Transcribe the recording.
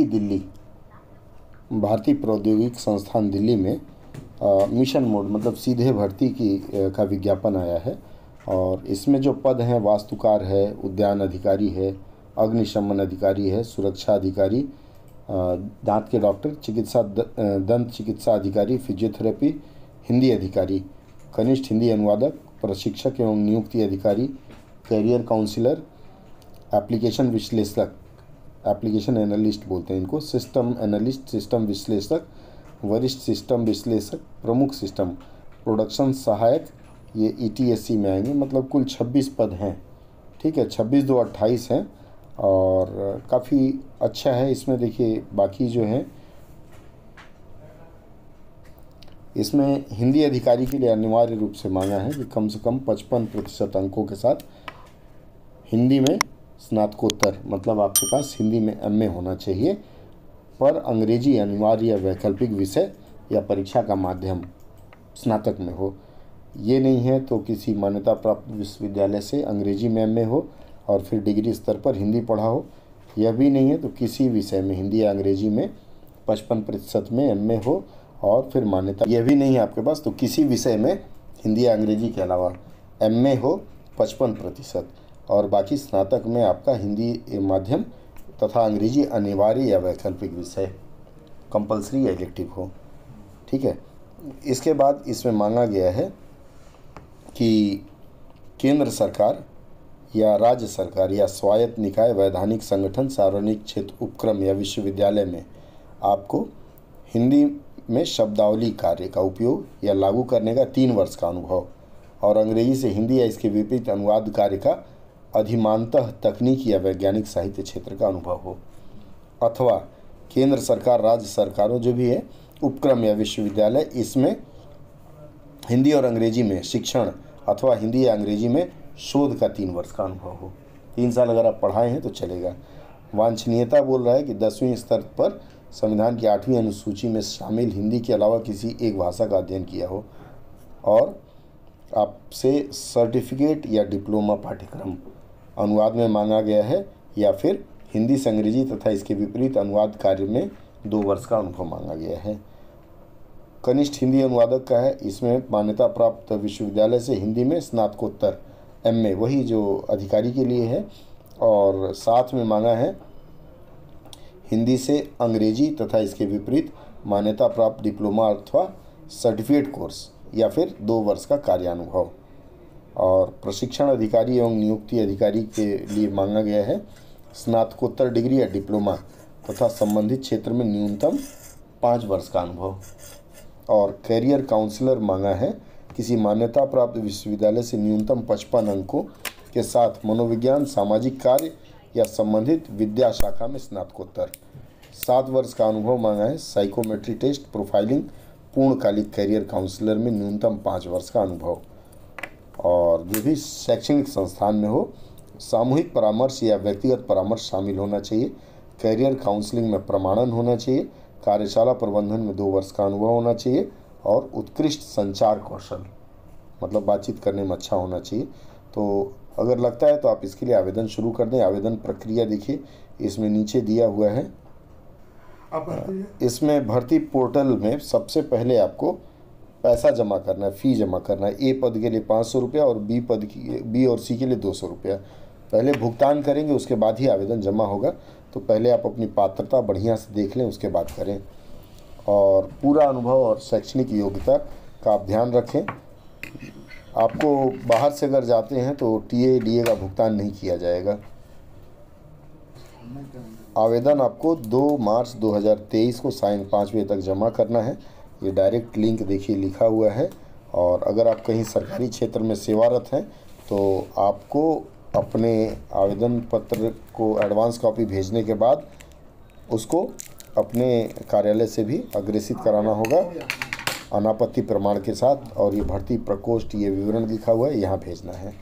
दिल्ली, भारतीय प्रौद्योगिकी संस्थान दिल्ली में मिशन मोड मतलब सीधे भर्ती का विज्ञापन आया है। और इसमें जो पद हैं वास्तुकार है, उद्यान अधिकारी है, अग्निशमन अधिकारी है, सुरक्षा अधिकारी, दांत के डॉक्टर, दंत चिकित्सा अधिकारी, फिजियोथेरेपी, हिंदी अधिकारी, कनिष्ठ हिंदी अनुवादक, प्रशिक्षक एवं नियुक्ति अधिकारी, कैरियर काउंसलर, एप्लीकेशन विश्लेषक, एप्लीकेशन एनालिस्ट बोलते हैं इनको, सिस्टम एनालिस्ट, सिस्टम विश्लेषक, वरिष्ठ सिस्टम विश्लेषक, प्रमुख सिस्टम, प्रोडक्शन सहायक, ये ETSC में आएंगे। मतलब कुल 26 पद हैं। ठीक है, 26/2/28 हैं और काफ़ी अच्छा है। इसमें देखिए बाकी जो है, इसमें हिंदी अधिकारी के लिए अनिवार्य रूप से मांगा है कि कम से कम 55% अंकों के साथ हिंदी में स्नातकोत्तर, मतलब आपके पास हिंदी में MA होना चाहिए, पर अंग्रेजी अनिवार्य या वैकल्पिक विषय या परीक्षा का माध्यम स्नातक में हो। ये नहीं है तो किसी मान्यता प्राप्त विश्वविद्यालय से अंग्रेजी में MA हो और फिर डिग्री स्तर पर हिंदी पढ़ा हो। यह भी नहीं है तो किसी विषय में हिंदी या अंग्रेजी में 55% में MA हो और फिर मान्यता, यह भी नहीं है आपके पास तो किसी विषय में हिंदी या अंग्रेजी के अलावा MA हो 55% और बाकी स्नातक में आपका हिंदी माध्यम तथा अंग्रेजी अनिवार्य या वैकल्पिक विषय, कंपलसरी या इलेक्टिव हो। ठीक है, इसके बाद इसमें मांगा गया है कि केंद्र सरकार या राज्य सरकार या स्वायत्त निकाय, वैधानिक संगठन, सार्वजनिक क्षेत्र उपक्रम या विश्वविद्यालय में आपको हिंदी में शब्दावली कार्य का उपयोग या लागू करने का 3 वर्ष का अनुभव और अंग्रेजी से हिंदी या इसके विपरीत अनुवाद कार्य का अधिमानतः तकनीकी या वैज्ञानिक साहित्य क्षेत्र का अनुभव हो, अथवा केंद्र सरकार, राज्य सरकारों जो भी है, उपक्रम या विश्वविद्यालय, इसमें हिंदी और अंग्रेजी में शिक्षण अथवा हिंदी या अंग्रेजी में शोध का 3 वर्ष का अनुभव हो। 3 साल अगर आप पढ़ाए हैं तो चलेगा। वांछनीयता बोल रहा है कि 10वीं स्तर पर संविधान की 8वीं अनुसूची में शामिल हिंदी के अलावा किसी एक भाषा का अध्ययन किया हो और आपसे सर्टिफिकेट या डिप्लोमा पाठ्यक्रम अनुवाद में मांगा गया है या फिर हिंदी से अंग्रेजी तथा इसके विपरीत अनुवाद कार्य में 2 वर्ष का अनुभव मांगा गया है। कनिष्ठ हिंदी अनुवादक का है, इसमें मान्यता प्राप्त विश्वविद्यालय से हिंदी में स्नातकोत्तर MA, वही जो अधिकारी के लिए है, और साथ में मांगा है हिंदी से अंग्रेजी तथा इसके विपरीत मान्यता प्राप्त डिप्लोमा अथवा सर्टिफिकेट कोर्स या फिर 2 वर्ष का कार्यानुभव। और प्रशिक्षण अधिकारी एवं नियुक्ति अधिकारी के लिए मांगा गया है स्नातकोत्तर डिग्री या डिप्लोमा तथा संबंधित क्षेत्र में न्यूनतम 5 वर्ष का अनुभव। और कैरियर काउंसलर मांगा है किसी मान्यता प्राप्त विश्वविद्यालय से न्यूनतम 55 अंकों के साथ मनोविज्ञान, सामाजिक कार्य या संबंधित विद्या शाखा में स्नातकोत्तर। 7 वर्ष का अनुभव मांगा है साइकोमेट्री टेस्ट, प्रोफाइलिंग, पूर्णकालिक कैरियर काउंसलर में न्यूनतम 5 वर्ष का अनुभव। और जो भी शैक्षणिक संस्थान में हो, सामूहिक परामर्श या व्यक्तिगत परामर्श शामिल होना चाहिए, कैरियर काउंसलिंग में प्रमाणन होना चाहिए, कार्यशाला प्रबंधन में 2 वर्ष का अनुभव होना चाहिए और उत्कृष्ट संचार कौशल, मतलब बातचीत करने में अच्छा होना चाहिए। तो अगर लगता है तो आप इसके लिए आवेदन शुरू कर दें। आवेदन प्रक्रिया देखिए इसमें नीचे दिया हुआ है। इसमें भर्ती पोर्टल में सबसे पहले आपको पैसा जमा करना है, फ़ी जमा करना है। A पद के लिए 500 रुपया और B और C के लिए 200 रुपया पहले भुगतान करेंगे, उसके बाद ही आवेदन जमा होगा। तो पहले आप अपनी पात्रता बढ़िया से देख लें, उसके बाद करें। और पूरा अनुभव और शैक्षणिक योग्यता का आप ध्यान रखें। आपको बाहर से अगर जाते हैं तो TA DA का भुगतान नहीं किया जाएगा। आवेदन आपको 2 मार्च 2023 को सायं 5 बजे तक जमा करना है। ये डायरेक्ट लिंक देखिए लिखा हुआ है। और अगर आप कहीं सरकारी क्षेत्र में सेवारत हैं तो आपको अपने आवेदन पत्र को एडवांस कॉपी भेजने के बाद उसको अपने कार्यालय से भी अग्रेसित कराना होगा अनापत्ति प्रमाण के साथ। और ये भर्ती प्रकोष्ठ, ये विवरण लिखा हुआ है, यहाँ भेजना है।